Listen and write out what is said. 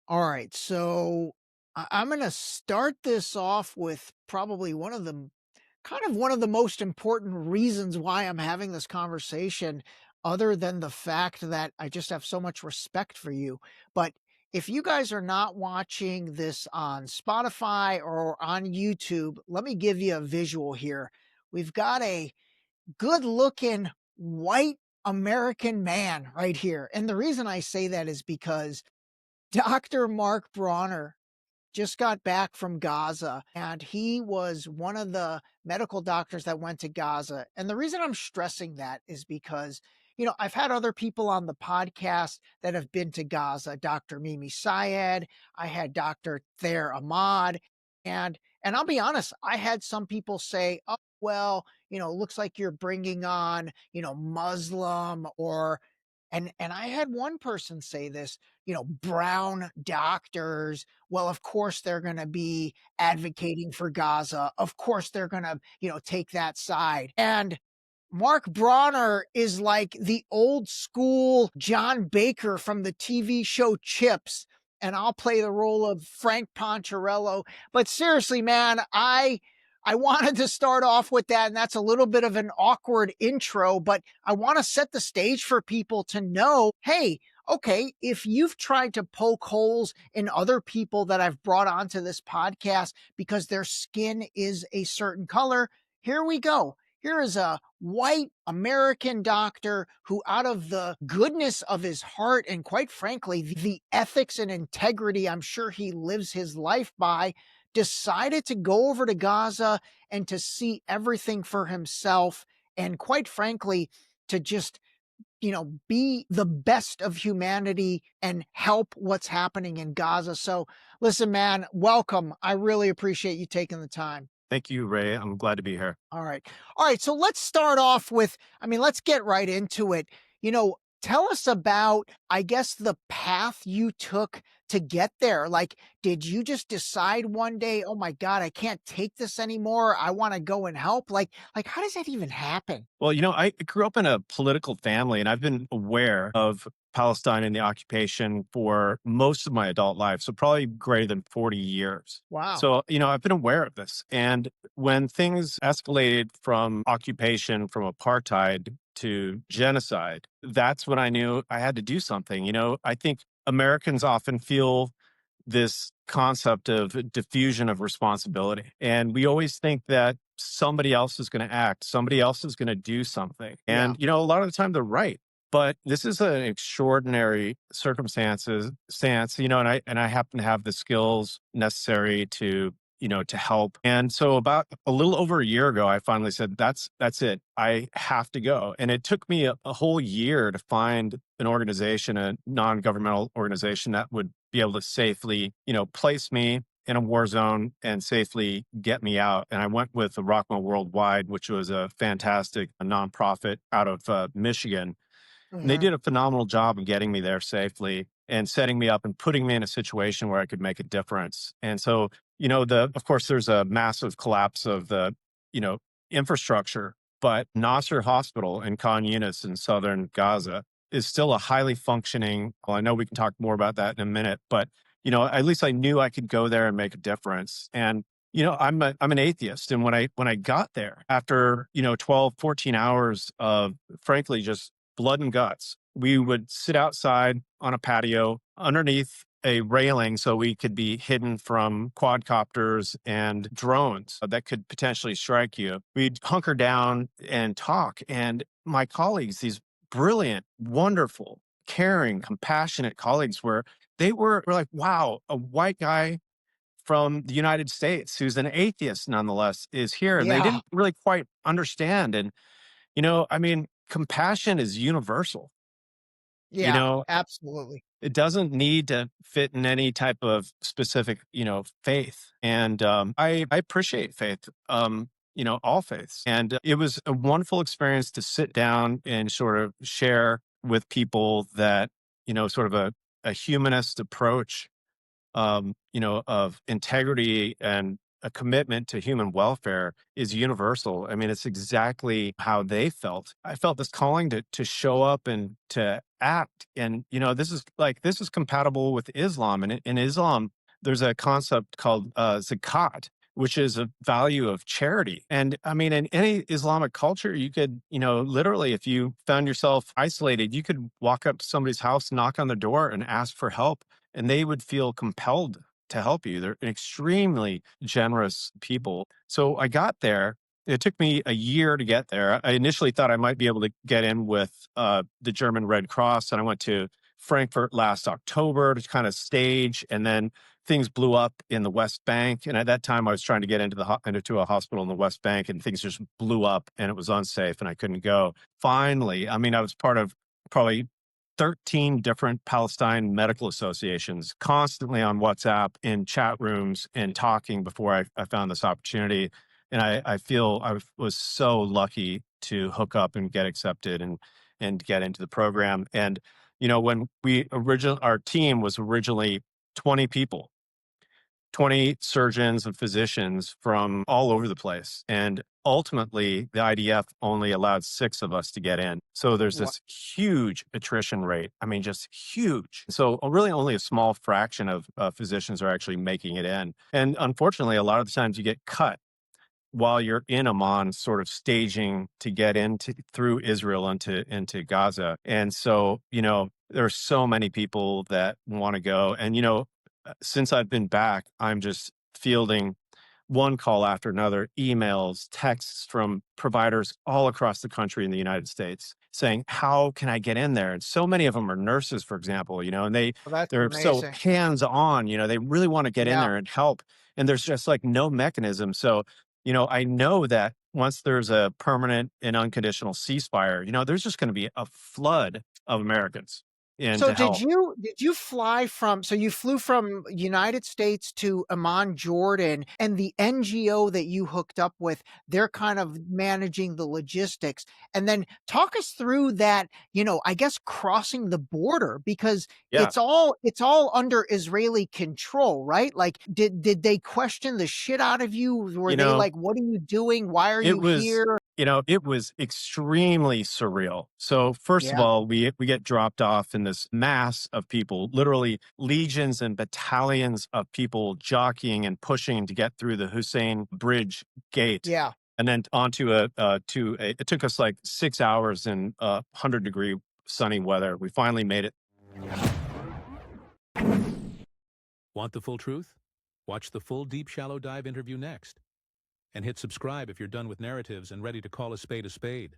All right. So I'm going to start this off with probably one of the most important reasons why I'm having this conversation, other than the fact that I just have so much respect for you. But if you guys are not watching this on Spotify or on YouTube, let me give you a visual here. We've got a good looking white American man right here. And the reason I say that is because Dr. Mark Brauner just got back from Gaza, and he was one of the medical doctors that went to Gaza. And the reason I'm stressing that is because, I've had other people on the podcast that have been to Gaza, Dr. Mimi Syed, I had Dr. Thair Ahmad, and I'll be honest, I had some people say, "Oh, well, looks like you're bringing on, Muslim or," and I had one person say this, brown doctors, well, of course they're going to be advocating for Gaza. Of course they're going to, take that side. And Mark Brauner is like the old school John Baker from the TV show Chips. And I'll play the role of Frank Poncherello. But seriously, man, I wanted to start off with that, and that's a little bit of an awkward intro, but I want to set the stage for people to know, hey, okay, if you've tried to poke holes in other people that I've brought onto this podcast because their skin is a certain color, here we go. Here is a white American doctor who, out of the goodness of his heart and quite frankly, the ethics and integrity I'm sure he lives his life by, decided to go over to Gaza and to see everything for himself. And quite frankly, to just be the best of humanity and help what's happening in Gaza. So listen, man, welcome. I really appreciate you taking the time. Thank you, Ray. I'm glad to be here. All right. All right. So let's start off with, let's get right into it. Tell us about, I guess, the path you took to get there. Like, did you just decide one day, oh my God, I can't take this anymore. I want to go and help? Like, how does that even happen? Well, I grew up in a political family and I've been aware of Palestine and the occupation for most of my adult life. So probably greater than 40 years. Wow. So, I've been aware of this. And when things escalated from occupation, from apartheid to genocide, that's when I knew I had to do something. I think Americans often feel this concept of diffusion of responsibility. And we always think that somebody else is going to act, somebody else is going to do something. Yeah. And, a lot of the time they're right. But this is an extraordinary stance, and I happen to have the skills necessary to help. And so about a little over a year ago, I finally said, that's it. I have to go. And it took me a whole year to find an organization, a non-governmental organization that would be able to safely, place me in a war zone and safely get me out. And I went with the Rockmo Worldwide, which was a fantastic nonprofit out of Michigan. And they Mhm. did a phenomenal job of getting me there safely and setting me up and putting me in a situation where I could make a difference. And so, of course, there's a massive collapse of the, you know, infrastructure, but Nasser Hospital in Khan Yunis in southern Gaza is still a highly functioning. Well, I know we can talk more about that in a minute, but at least I knew I could go there and make a difference. And I'm an atheist, and when I got there after 12, 14 hours of frankly just blood and guts, we would sit outside on a patio underneath a railing so we could be hidden from quadcopters and drones that could potentially strike you. We'd hunker down and talk. And my colleagues, these brilliant, wonderful, caring, compassionate colleagues, were like, wow, a white guy from the United States who's an atheist nonetheless is here. And they Yeah. didn't really quite understand. And, compassion is universal. You Yeah. know, Absolutely. it doesn't need to fit in any type of specific, faith. And I appreciate faith, all faiths. And it was a wonderful experience to sit down and sort of share with people that, sort of a humanist approach, of integrity and a commitment to human welfare is universal. I mean, it's exactly how they felt. I felt this calling to show up and to act. And, this is compatible with Islam. And in Islam, there's a concept called zakat, which is a value of charity. And I mean, in any Islamic culture, you could, literally, if you found yourself isolated, you could walk up to somebody's house, knock on the door, and ask for help, and they would feel compelled to help you. They're extremely generous people. So I got there. It took me a year to get there. I initially thought I might be able to get in with the German Red Cross, and I went to Frankfurt last October to kind of stage, and then things blew up in the West Bank. And at that time, I was trying to get into a hospital in the West Bank, and things just blew up, and it was unsafe, and I couldn't go. Finally, I mean, I was part of probably 13 different Palestine medical associations, constantly on WhatsApp, in chat rooms, and talking before I found this opportunity. And I feel was so lucky to hook up and get accepted and get into the program. And when our team was originally 20 people, 20 surgeons and physicians from all over the place. And ultimately, the IDF only allowed 6 of us to get in. So there's Wha this huge attrition rate. I mean, just huge. So really only a small fraction of physicians are actually making it in. And unfortunately, a lot of the times you get cut while you're in Amman, sort of staging to get through Israel into Gaza. And so, there are so many people that want to go. And, since I've been back, I'm just fielding one call after another, emails, texts from providers all across the country in the United States saying, how can I get in there? And so many of them are nurses, for example, and well, that's they're so amazing. hands on, they really want to get in Yeah. there and help. And there's just like no mechanism. So, I know that once there's a permanent and unconditional ceasefire, there's just going to be a flood of Americans in So to help. did you fly from so you flew from United States to Amman, Jordan, and the NGO that you hooked up with, they're kind of managing the logistics. And then talk us through that, I guess crossing the border because Yeah. it's all under Israeli control, right? Like did they question the shit out of you? Were You they know, like, "What are you doing? Why are It you was here?" it was extremely surreal. So, first of Yeah. all, we get dropped off in this mass of people, literally legions and battalions of people jockeying and pushing to get through the Hussein Bridge gate, Yeah. and then onto it took us like 6 hours in 100-degree sunny weather. We finally made it. Want the full truth? Watch the full Deep Shallow Dive interview next. And hit subscribe if you're done with narratives and ready to call a spade a spade.